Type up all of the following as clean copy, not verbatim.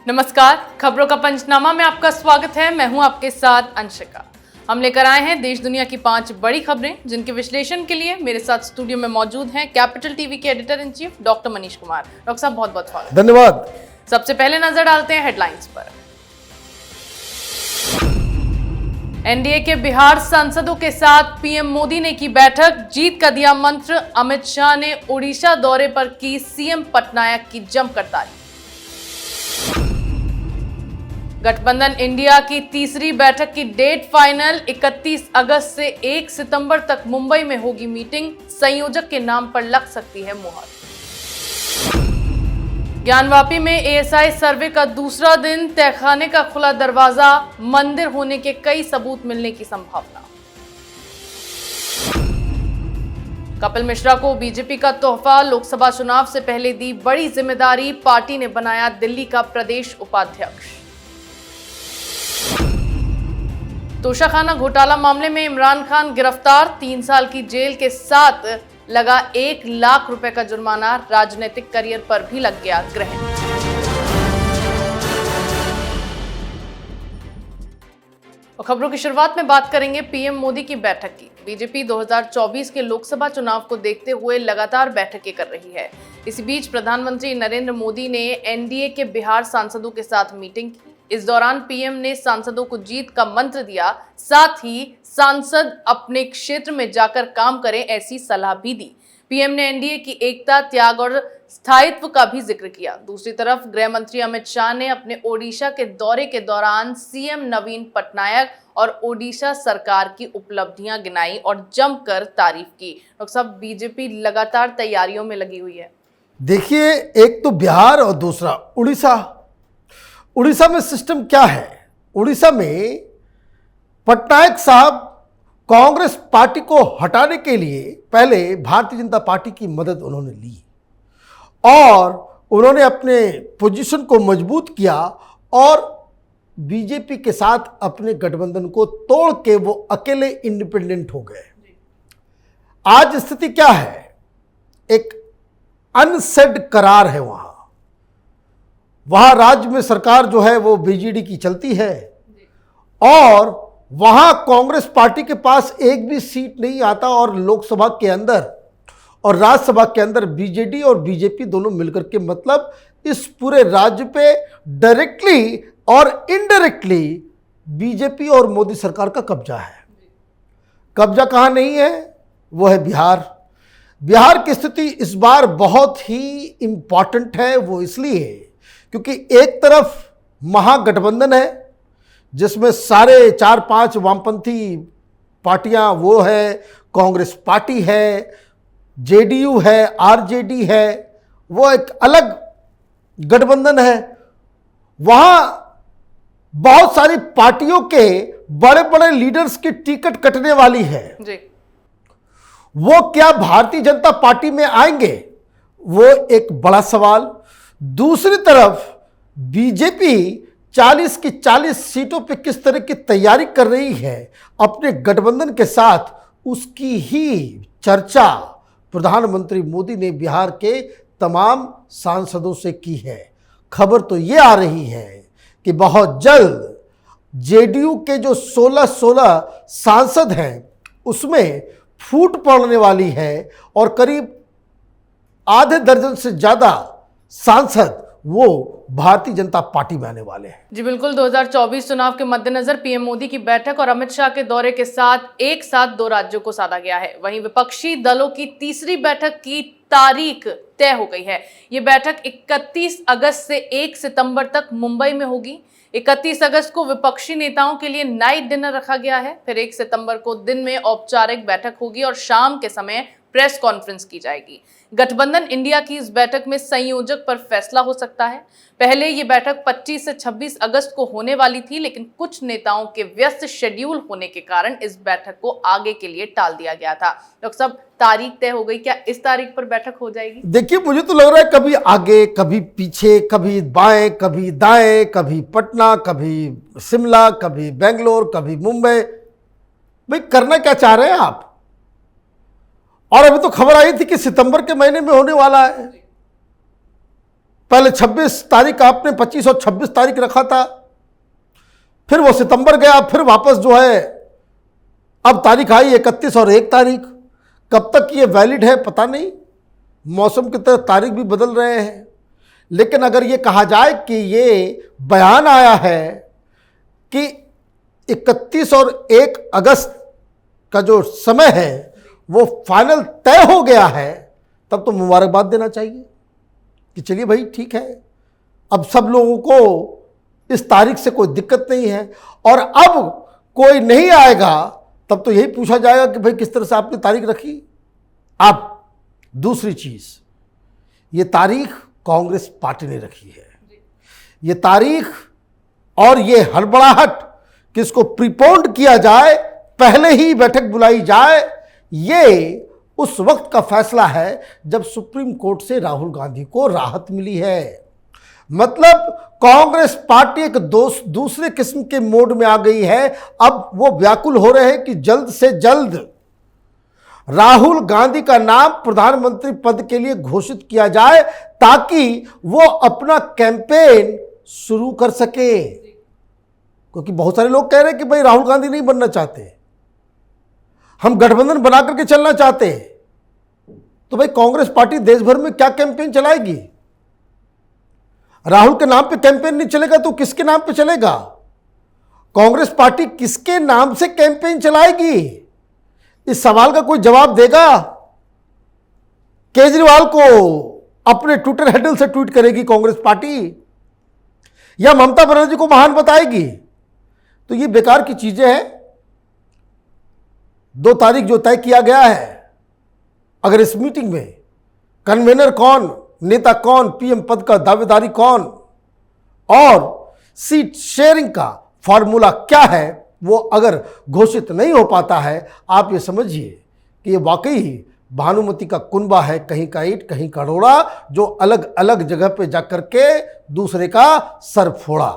नमस्कार, खबरों का पंचनामा में आपका स्वागत है। मैं हूं आपके साथ अंशिका। हम लेकर आए हैं देश दुनिया की 5 बड़ी खबरें, जिनके विश्लेषण के लिए मेरे साथ स्टूडियो में मौजूद हैं कैपिटल टीवी के editor in chief doctor Manish Kumar. Doctor साहब, बहुत बहुत स्वागत। धन्यवाद। सबसे पहले नजर डालते हैं हेडलाइंस पर। एनडीए के बिहार सांसदों के साथ पीएम मोदी ने की बैठक, जीत का दिया मंत्र। अमित शाह ने ओडिशा दौरे पर की सीएम पटनायक की जमकर तारीफ। गठबंधन इंडिया की तीसरी बैठक की डेट फाइनल, 31 अगस्त से 1 सितंबर तक मुंबई में होगी मीटिंग। संयोजक के नाम पर लग सकती है मुहर। ज्ञानवापी में एएसआई सर्वे का दूसरा दिन, तहखाने का खुला दरवाजा, मंदिर होने के कई सबूत मिलने की संभावना। कपिल मिश्रा को बीजेपी का तोहफा, लोकसभा चुनाव से पहले दी बड़ी जिम्मेदारी, पार्टी ने बनाया दिल्ली का प्रदेश उपाध्यक्ष। तोशाखाना घोटाला मामले में इमरान खान गिरफ्तार, 3 साल की जेल के साथ लगा 1 लाख रुपए का जुर्माना, राजनीतिक करियर पर भी लग गया ग्रहण। और खबरों की शुरुआत में बात करेंगे पीएम मोदी की बैठक की। बीजेपी 2024 के लोकसभा चुनाव को देखते हुए लगातार बैठकें कर रही है। इसी बीच प्रधानमंत्री नरेंद्र मोदी ने एनडीए के बिहार सांसदों के साथ मीटिंग की। इस दौरान पीएम ने सांसदों को जीत का मंत्र दिया, साथ ही सांसद अपने क्षेत्र में जाकर काम करें, ऐसी सलाह भी दी। पीएम ने एनडीए की एकता, त्याग और स्थायित्व का भी जिक्र किया। दूसरी तरफ गृह मंत्री अमित शाह ने अपने ओडिशा के दौरे के दौरान सीएम नवीन पटनायक और ओडिशा सरकार की उपलब्धियां गिनाई और जमकर तारीफ की। डॉक्टर साहब, बीजेपी लगातार तैयारियों में लगी हुई है। देखिए, एक तो बिहार और दूसरा उड़ीसा। उड़ीसा में सिस्टम क्या है? उड़ीसा में पटनायक साहब कांग्रेस पार्टी को हटाने के लिए पहले भारतीय जनता पार्टी की मदद उन्होंने ली और उन्होंने अपने पोजीशन को मजबूत किया और बीजेपी के साथ अपने गठबंधन को तोड़ के वो अकेले इंडिपेंडेंट हो गए। आज स्थिति क्या है? एक अनसेड करार है। वहां राज्य में सरकार जो है वो बीजेडी की चलती है और वहां कांग्रेस पार्टी के पास एक भी सीट नहीं आता और लोकसभा के अंदर और राज्यसभा के अंदर बीजेडी और बीजेपी दोनों मिलकर के, मतलब इस पूरे राज्य पे डायरेक्टली और इनडायरेक्टली बीजेपी और मोदी सरकार का कब्जा है। कब्जा कहां नहीं है? वो है बिहार। बिहार की स्थिति इस बार बहुत ही इंपॉर्टेंट है। वो इसलिए क्योंकि एक तरफ महागठबंधन है जिसमें सारे 4-5 वामपंथी पार्टियां वो है, कांग्रेस पार्टी है, जेडीयू है, आरजेडी है, वो एक अलग गठबंधन है। वहां बहुत सारी पार्टियों के बड़े बड़े लीडर्स की टिकट कटने वाली है जी। वो क्या भारतीय जनता पार्टी में आएंगे? वो एक बड़ा सवाल। दूसरी तरफ बीजेपी 40 की 40 सीटों पे किस तरह की तैयारी कर रही है अपने गठबंधन के साथ, उसकी ही चर्चा प्रधानमंत्री मोदी ने बिहार के तमाम सांसदों से की है। खबर तो ये आ रही है कि बहुत जल्द जेडीयू के जो 16 सांसद हैं उसमें फूट पड़ने वाली है और करीब आधे दर्जन से ज्यादा सांसद वो भारतीय जनता पार्टी में आने वाले हैं। जी बिल्कुल, 2024 चुनाव के मद्देनजर पीएम मोदी की बैठक और अमित शाह के दौरे के साथ एक साथ 2 राज्यों को साधा गया है। वहीं विपक्षी दलों की तीसरी बैठक की तारीख तय हो गई है। ये बैठक 31 अगस्त से 1 सितंबर तक मुंबई में होगी। 31 अगस्त को विपक्षी नेताओं के लिए नाइट डिनर रखा गया है। फिर 1 सितंबर को दिन में औपचारिक बैठक होगी और शाम के समय प्रेस कॉन्फ्रेंस की जाएगी। गठबंधन इंडिया की इस बैठक में संयोजक पर फैसला हो सकता है। पहले ये बैठक 25 से 26 अगस्त को होने वाली थी, लेकिन कुछ नेताओं के व्यस्त शेड्यूल होने के कारण इस बैठक को आगे के लिए टाल दिया गया था। डॉक्टर साहब, तारीख तय हो गई, क्या इस तारीख पर बैठक हो जाएगी? देखिए, मुझे तो लग रहा है कभी आगे, कभी पीछे, कभी बाएं, कभी दाएं, कभी पटना, कभी शिमला, कभी बेंगलोर, कभी मुंबई। भाई, करना क्या चाह रहे हैं आप? और अभी तो खबर आई थी कि सितंबर के महीने में होने वाला है। पहले 26 तारीख आपने 25 और 26 तारीख रखा था, फिर वो सितंबर गया, फिर वापस जो है अब तारीख आई 31 और 1 तारीख। कब तक ये वैलिड है पता नहीं, मौसम की तरह तारीख भी बदल रहे हैं। लेकिन अगर ये कहा जाए कि ये बयान आया है कि 31 और 1 अगस्त का जो समय है वो फाइनल तय हो गया है, तब तो मुबारकबाद देना चाहिए कि चलिए भाई ठीक है, अब सब लोगों को इस तारीख से कोई दिक्कत नहीं है। और अब कोई नहीं आएगा तब तो यही पूछा जाएगा कि भाई किस तरह से आपने तारीख रखी। अब दूसरी चीज, ये तारीख कांग्रेस पार्टी ने रखी है, ये तारीख और ये हड़बड़ाहट कि इसको प्रीपोन्ड किया जाए, पहले ही बैठक बुलाई जाए, ये उस वक्त का फैसला है जब सुप्रीम कोर्ट से राहुल गांधी को राहत मिली है। मतलब कांग्रेस पार्टी एक दूसरे किस्म के मोड में आ गई है। अब वो व्याकुल हो रहे हैं कि जल्द से जल्द राहुल गांधी का नाम प्रधानमंत्री पद के लिए घोषित किया जाए ताकि वो अपना कैंपेन शुरू कर सके। क्योंकि बहुत सारे लोग कह रहे हैं कि भाई राहुल गांधी नहीं बनना चाहते, हम गठबंधन बना करके चलना चाहते हैं। तो भाई कांग्रेस पार्टी देश भर में क्या कैंपेन चलाएगी? राहुल के नाम पे कैंपेन नहीं चलेगा तो किसके नाम पे चलेगा? कांग्रेस पार्टी किसके नाम से कैंपेन चलाएगी? इस सवाल का कोई जवाब देगा? केजरीवाल को अपने ट्विटर हैंडल से ट्वीट करेगी कांग्रेस पार्टी, या ममता बनर्जी को महान बताएगी? तो ये बेकार की चीजें हैं। 2 तारीख जो तय किया गया है, अगर इस मीटिंग में कन्वेनर कौन, नेता कौन, पीएम पद का दावेदारी कौन और सीट शेयरिंग का फॉर्मूला क्या है, वो अगर घोषित नहीं हो पाता है, आप ये समझिए कि ये वाकई ही भानुमति का कुनबा है, कहीं का ईंट कहीं का रोड़ा, जो अलग अलग जगह पे जाकर के दूसरे का सर फोड़ा।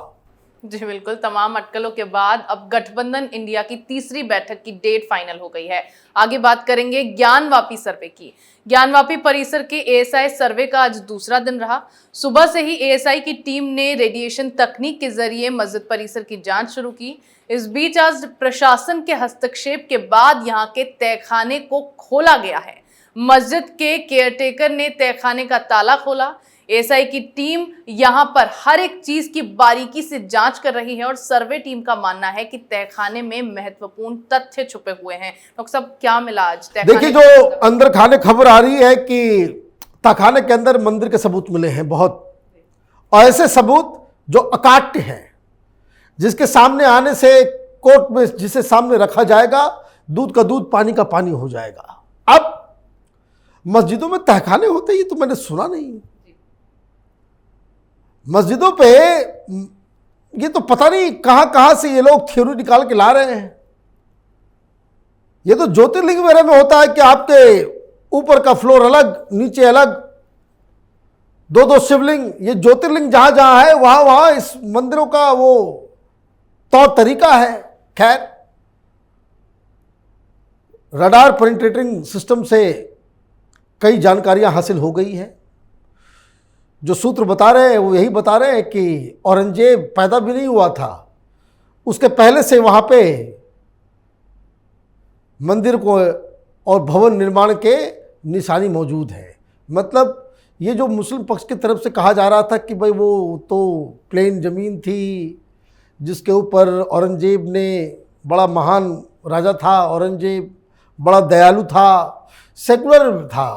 जी बिल्कुल, तमाम अटकलों के बाद अब गठबंधन इंडिया की तीसरी बैठक की डेट फाइनल हो गई है। आगे बात करेंगे ज्ञानवापी सर्वे की। ज्ञानवापी परिसर के एएसआई सर्वे का आज दूसरा दिन रहा। सुबह से ही एएसआई की टीम ने रेडिएशन तकनीक के जरिए मस्जिद परिसर की जांच शुरू की। इस बीच आज प्रशासन के हस्तक्षेप के बाद यहां के तहखाने को खोला गया है। मस्जिद के केयरटेकर ने तहखाने का ताला खोला। एएसआई की टीम यहां पर हर एक चीज की बारीकी से जांच कर रही है और सर्वे टीम का मानना है कि तहखाने में महत्वपूर्ण तथ्य छुपे हुए हैं। डॉक्टर साहब, क्या मिला आज तहखाने? देखिए, जो अंदर खाने खबर आ रही है कि तहखाने के अंदर मंदिर के सबूत मिले हैं बहुत, और ऐसे सबूत जो अकाट्य हैं, जिसके सामने आने से कोर्ट में जिसे सामने रखा जाएगा, दूध का दूध पानी का पानी हो जाएगा। अब मस्जिदों में तहखाने होते, ये तो मैंने सुना नहीं। मस्जिदों पे ये तो पता नहीं कहां कहां से ये लोग थ्योरी निकाल के ला रहे हैं। ये तो ज्योतिर्लिंग वगैरह में होता है कि आपके ऊपर का फ्लोर अलग, नीचे अलग, 2-2 शिवलिंग। ये ज्योतिर्लिंग जहां जहां है वहां वहां इस मंदिरों का वो तौर तरीका है। खैर, रडार पेनिट्रेटिंग सिस्टम से कई जानकारियां हासिल हो गई है। जो सूत्र बता रहे हैं वो यही बता रहे हैं कि औरंगजेब पैदा भी नहीं हुआ था, उसके पहले से वहाँ पे मंदिर को और भवन निर्माण के निशानी मौजूद है। मतलब ये जो मुस्लिम पक्ष की तरफ से कहा जा रहा था कि भाई वो तो प्लेन ज़मीन थी जिसके ऊपर औरंगजेब ने, बड़ा महान राजा था औरंगजेब, बड़ा दयालु था, सेकुलर था,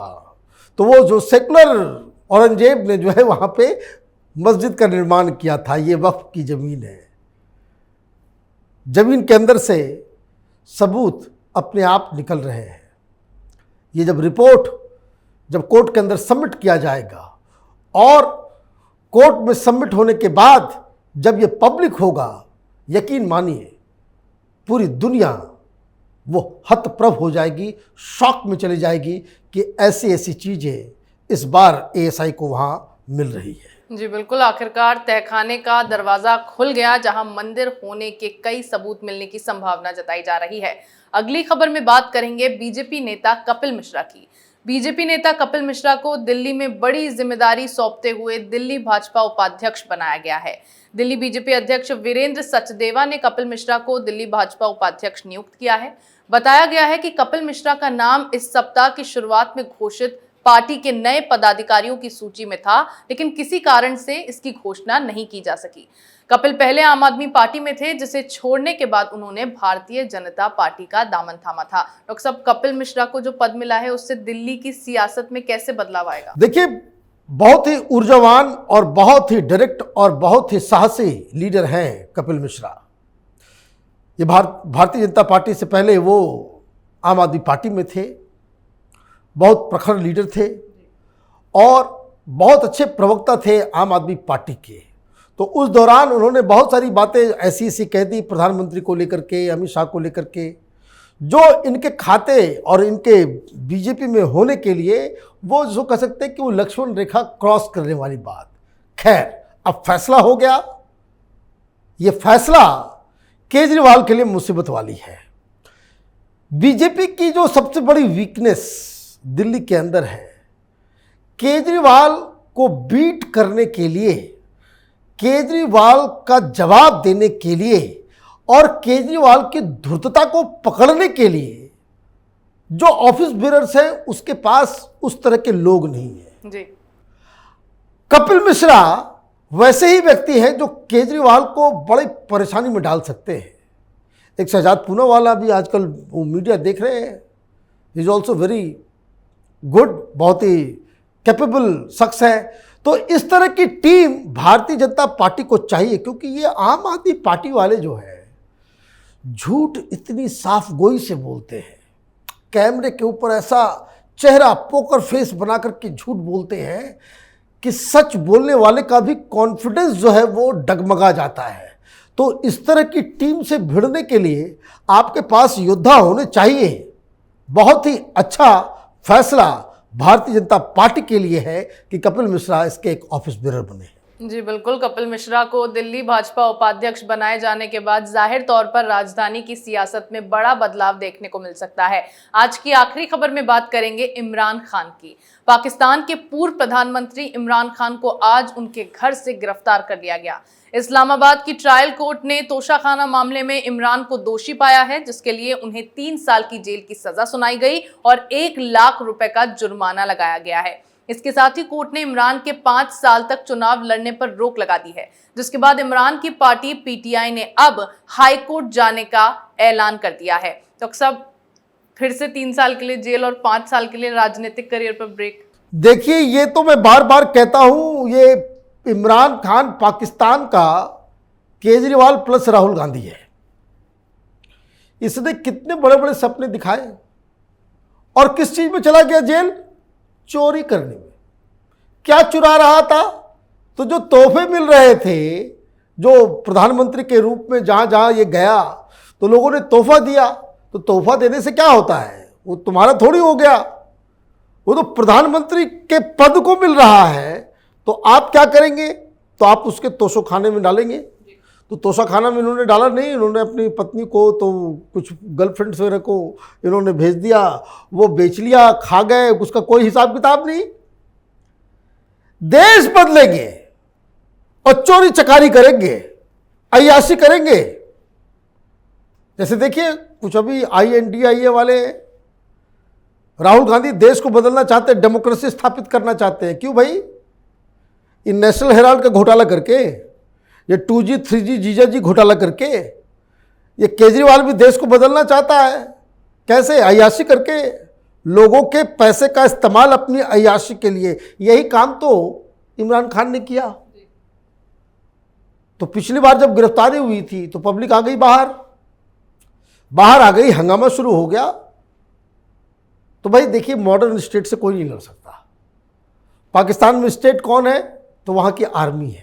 तो वो जो सेकुलर औरंगजेब ने जो है वहाँ पे मस्जिद का निर्माण किया था। ये वक्फ की ज़मीन है। ज़मीन के अंदर से सबूत अपने आप निकल रहे हैं। ये जब रिपोर्ट जब कोर्ट के अंदर सबमिट किया जाएगा और कोर्ट में सबमिट होने के बाद जब ये पब्लिक होगा, यकीन मानिए पूरी दुनिया वो हतप्रभ हो जाएगी, शॉक में चली जाएगी कि ऐसी ऐसी चीज़ें इस बार एएसआई को वहां मिल रही है। जी बिल्कुल, आखिरकार तहखाने का दरवाजा खुल गया, जहां मंदिर होने के कई सबूत मिलने की संभावना जताई जा रही है। अगली खबर में बात करेंगे बीजेपी नेता कपिल मिश्रा की। बीजेपी नेता कपिल मिश्रा को दिल्ली में बड़ी जिम्मेदारी सौंपते हुए दिल्ली भाजपा उपाध्यक्ष बनाया गया है। दिल्ली बीजेपी अध्यक्ष वीरेंद्र सचदेवा ने कपिल मिश्रा को दिल्ली भाजपा उपाध्यक्ष नियुक्त किया है। बताया गया है कि कपिल मिश्रा का नाम इस सप्ताह की शुरुआत में घोषित पार्टी के नए पदाधिकारियों की सूची में था, लेकिन किसी कारण से इसकी घोषणा नहीं की जा सकी। कपिल पहले आम आदमी पार्टी में थे, जिसे छोड़ने के बाद उन्होंने भारतीय जनता पार्टी का दामन थामा था। डॉक्टर साहब, कपिल मिश्रा को जो पद मिला है उससे दिल्ली की सियासत में कैसे बदलाव आएगा? देखिए, बहुत ही ऊर्जावान और बहुत ही डायरेक्ट और बहुत ही साहसी लीडर हैं कपिल मिश्रा। ये भारतीय जनता पार्टी से पहले वो आम आदमी पार्टी में थे, बहुत प्रखर लीडर थे और बहुत अच्छे प्रवक्ता थे आम आदमी पार्टी के। तो उस दौरान उन्होंने बहुत सारी बातें ऐसी ऐसी कह दी प्रधानमंत्री को लेकर के, अमित शाह को लेकर के, जो इनके खाते और इनके बीजेपी में होने के लिए वो जो कह सकते हैं कि वो लक्ष्मण रेखा क्रॉस करने वाली बात। खैर, अब फैसला हो गया। ये फैसला केजरीवाल के लिए मुसीबत वाली है। बीजेपी की जो सबसे बड़ी वीकनेस दिल्ली के अंदर है, केजरीवाल को बीट करने के लिए, केजरीवाल का जवाब देने के लिए और केजरीवाल की धूर्तता को पकड़ने के लिए जो ऑफिस बेरर्स हैं उसके पास उस तरह के लोग नहीं हैं जी। कपिल मिश्रा वैसे ही व्यक्ति हैं जो केजरीवाल को बड़ी परेशानी में डाल सकते हैं। एक शहजाद पूनावाला भी आजकल वो मीडिया देख रहे हैं, इज ऑल्सो वेरी गुड, बहुत ही कैपेबल शख्स है। तो इस तरह की टीम भारतीय जनता पार्टी को चाहिए, क्योंकि ये आम आदमी पार्टी वाले जो है झूठ इतनी साफ गोई से बोलते हैं, कैमरे के ऊपर ऐसा चेहरा पोकर फेस बना करके झूठ बोलते हैं कि सच बोलने वाले का भी कॉन्फिडेंस जो है वो डगमगा जाता है। तो इस तरह की टीम से भिड़ने के लिए आपके पास योद्धा होने चाहिए। बहुत ही अच्छा फैसला भारतीय जनता पार्टी के लिए है कि कपिल मिश्रा इसके एक ऑफिस बेरर बने। जी बिल्कुल, कपिल मिश्रा को दिल्ली भाजपा उपाध्यक्ष बनाए जाने के बाद जाहिर तौर पर राजधानी की सियासत में बड़ा बदलाव देखने को मिल सकता है। आज की आखिरी खबर में बात करेंगे इमरान खान की। पाकिस्तान के पूर्व प्रधानमंत्री इमरान खान को आज उनके घर से गिरफ्तार कर लिया गया। इस्लामाबाद की ट्रायल कोर्ट ने तोशाखाना मामले में इमरान को दोषी पाया है, जिसके लिए उन्हें 3 साल की जेल की सजा सुनाई गई और 1 लाख रुपए का जुर्माना लगाया गया है। इसके साथ ही कोर्ट ने इमरान के 5 साल तक चुनाव लड़ने पर रोक लगा दी है, जिसके बाद इमरान की पार्टी पीटीआई ने अब हाई कोर्ट जाने का ऐलान कर दिया है। तो सब फिर से 3 साल के लिए जेल और 5 साल के लिए राजनीतिक करियर पर ब्रेक। देखिए, ये तो मैं बार बार कहता हूं, ये इमरान खान पाकिस्तान का केजरीवाल प्लस राहुल गांधी है। इसने कितने बड़े बड़े सपने दिखाए और किस चीज में चला गया जेल? चोरी करने में। क्या चुरा रहा था? तो जो तोहफे मिल रहे थे, जो प्रधानमंत्री के रूप में जहां जहां ये गया तो लोगों ने तोहफा दिया। तो तोहफा देने से क्या होता है? वो तुम्हारा थोड़ी हो गया, वो तो प्रधानमंत्री के पद को मिल रहा है। तो आप क्या करेंगे? तो आप उसके तोशाखाने में डालेंगे। तो तोशाखाना में इन्होंने डाला नहीं, इन्होंने अपनी पत्नी को, तो कुछ गर्लफ्रेंड्स वगैरह को इन्होंने भेज दिया, वो बेच लिया, खा गए, उसका कोई हिसाब किताब नहीं। देश बदलेंगे और चोरी चकारी करेंगे, अय्याशी करेंगे। जैसे देखिए, कुछ अभी INDIA वाले राहुल गांधी देश को बदलना चाहते हैं, डेमोक्रेसी स्थापित करना चाहते हैं। क्यों भाई? इन नेशनल हेराल्ड का घोटाला करके, ये 2G 3G जीजाजी घोटाला करके, ये केजरीवाल भी देश को बदलना चाहता है। कैसे? अय्याशी करके, लोगों के पैसे का इस्तेमाल अपनी अय्याशी के लिए। यही काम तो इमरान खान ने किया। तो पिछली बार जब गिरफ्तारी हुई थी तो पब्लिक आ गई बाहर आ गई, हंगामा शुरू हो गया। तो भाई देखिए, मॉडर्न स्टेट से कोई नहीं लड़ सकता। पाकिस्तान में स्टेट कौन है? तो वहाँ की आर्मी है।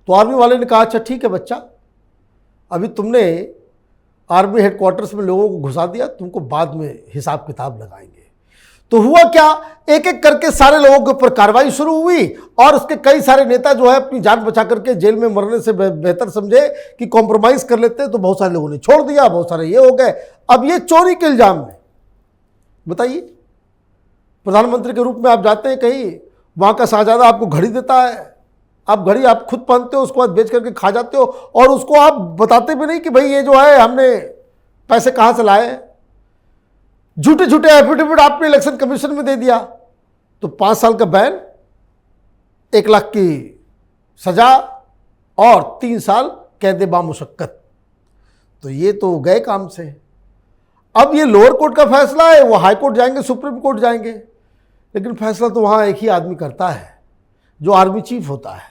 तो आर्मी वाले ने कहा, अच्छा ठीक है बच्चा, अभी तुमने आर्मी हेडक्वार्टर्स में लोगों को घुसा दिया, तुमको बाद में हिसाब किताब लगाएंगे। तो हुआ क्या? एक एक करके सारे लोगों के ऊपर कार्रवाई शुरू हुई और उसके कई सारे नेता जो है अपनी जान बचा करके जेल में मरने से बेहतर समझे कि कॉम्प्रोमाइज कर लेते हैं, तो बहुत सारे लोगों ने छोड़ दिया, बहुत सारे ये हो गए। अब ये चोरी के इल्जाम में, बताइए, प्रधानमंत्री के रूप में आप जाते हैं कहीं, वहाँ का शाहजादा आपको घड़ी देता है, आप घड़ी आप खुद पहनते हो, उसके बाद बेच करके खा जाते हो, और उसको आप बताते भी नहीं कि भाई ये जो है हमने पैसे कहाँ से लाए। झूठे झूठे एफिडेविट आपने इलेक्शन कमीशन में दे दिया तो 5 साल का बैन, 1 लाख की सजा और 3 साल कैद बामुशक्कत। तो ये तो गए काम से। अब ये लोअर कोर्ट का फैसला है, वो हाई कोर्ट जाएंगे, सुप्रीम कोर्ट जाएंगे, लेकिन फैसला तो वहाँ एक ही आदमी करता है जो आर्मी चीफ होता है।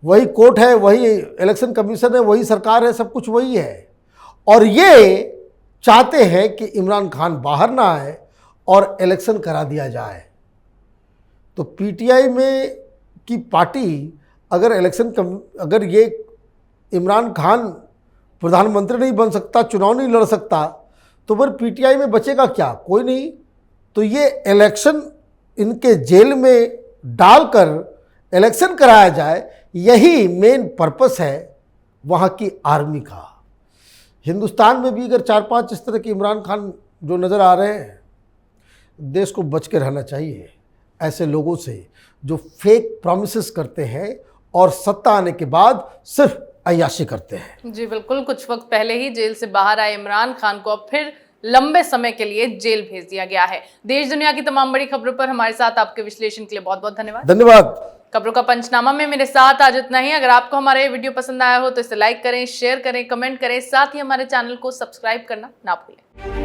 वही कोर्ट है, वही इलेक्शन कमीशन है, वही सरकार है, सब कुछ वही है। और ये चाहते हैं कि इमरान खान बाहर ना आए और इलेक्शन करा दिया जाए। तो पीटीआई में की पार्टी अगर अगर ये इमरान खान प्रधानमंत्री नहीं बन सकता, चुनाव नहीं लड़ सकता, तो फिर पीटीआई में बचेगा क्या? कोई नहीं। तो ये इलेक्शन इनके जेल में डालकर इलेक्शन कराया जाए, यही मेन पर्पस है वहाँ की आर्मी का। हिंदुस्तान में भी अगर 4-5 इस तरह के इमरान खान जो नज़र आ रहे हैं, देश को बच के रहना चाहिए ऐसे लोगों से जो फेक प्रॉमिसेस करते हैं और सत्ता आने के बाद सिर्फ अय्याशी करते हैं। जी बिल्कुल, कुछ वक्त पहले ही जेल से बाहर आए इमरान खान को अब फिर लंबे समय के लिए जेल भेज दिया गया है। देश दुनिया की तमाम बड़ी खबरों पर हमारे साथ आपके विश्लेषण के लिए बहुत बहुत धन्यवाद। धन्यवाद। खबरों का पंचनामा में मेरे साथ आज इतना ही। अगर आपको हमारा ये वीडियो पसंद आया हो तो इसे लाइक करें, शेयर करें, कमेंट करें, साथ ही हमारे चैनल को सब्सक्राइब करना ना भूलें।